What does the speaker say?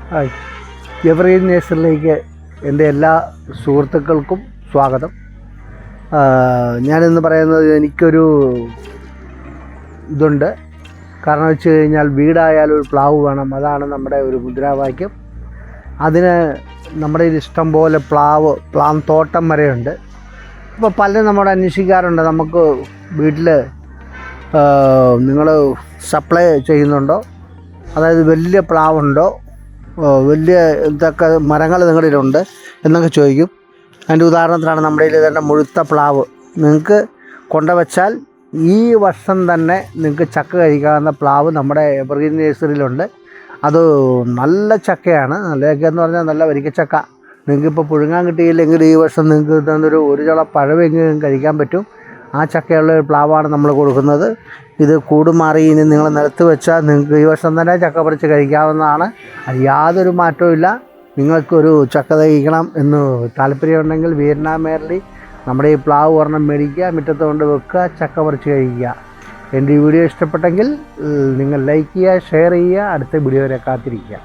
Hi, evergreen നേഴ്സറിയിലേക്ക് എൻ്റെ എല്ലാ സുഹൃത്തുക്കൾക്കും സ്വാഗതം. ഞാനിന്ന് പറയുന്നത് എനിക്കൊരു ഇതുണ്ട്. കാരണം വെച്ച് കഴിഞ്ഞാൽ വീടായാലും ഒരു പ്ലാവ് വേണം, അതാണ് നമ്മുടെ ഒരു മുദ്രാവാക്യം. അതിന് നമ്മുടെ ഇഷ്ടം പോലെ പ്ലാൻ തോട്ടം വരെയുണ്ട്. അപ്പോൾ പലരും നമ്മോട് അന്വേഷിക്കാറുണ്ട്, നമുക്ക് വീട്ടിൽ നിങ്ങൾ സപ്ലൈ ചെയ്യുന്നുണ്ടോ, അതായത് വലിയ പ്ലാവുണ്ടോ, വലിയ ഇതൊക്കെ മരങ്ങൾ നിങ്ങളിലുണ്ട് എന്നൊക്കെ ചോദിക്കും. അതിൻ്റെ ഉദാഹരണത്തിലാണ് നമ്മുടെ കയ്യിൽ തന്നെ മുഴുത്ത പ്ലാവ് നിങ്ങൾക്ക് കൊണ്ടുവച്ചാൽ ഈ വർഷം തന്നെ നിങ്ങൾക്ക് ചക്ക കഴിക്കാവുന്ന പ്ലാവ് നമ്മുടെ എവർഗ്രീൻ നേഴ്സറിയിലുണ്ട്. അത് നല്ല ചക്കയാണ്. നല്ല ചക്കയെന്ന് പറഞ്ഞാൽ നല്ല വരിക്കച്ചക്ക. നിങ്ങൾക്കിപ്പോൾ പുഴുങ്ങാൻ കിട്ടിയില്ലെങ്കിൽ ഈ വർഷം നിങ്ങൾക്ക് തന്നൊരു ഒരു ചുള പഴമെങ്കിലും കഴിക്കാൻ പറ്റും. ആ ചക്കയുള്ള ഒരു പ്ലാവാണ് നമ്മൾ കൊടുക്കുന്നത്. ഇത് കൂടുമാറി ഇനി നിങ്ങൾ നിലത്ത് വെച്ചാൽ നിങ്ങൾക്ക് ഈ വർഷം തന്നെ ചക്ക പറിച്ച് കഴിക്കാവുന്നതാണ്. അത് യാതൊരു മാറ്റവും. നിങ്ങൾക്കൊരു ചക്ക കഴിക്കണം എന്ന് താല്പര്യമുണ്ടെങ്കിൽ വിയറ്റ്നാമേർലി നമ്മുടെ ഈ പ്ലാവ് ഒരെണ്ണം മേടിക്കുക, മുറ്റത്ത് കൊണ്ട് വെക്കുക, ചക്ക പറിച്ച് കഴിക്കുക. എൻ്റെ ഈ വീഡിയോ ഇഷ്ടപ്പെട്ടെങ്കിൽ നിങ്ങൾ ലൈക്ക് ചെയ്യുക, ഷെയർ ചെയ്യുക. അടുത്ത വീഡിയോ വരെ കാത്തിരിക്കുക.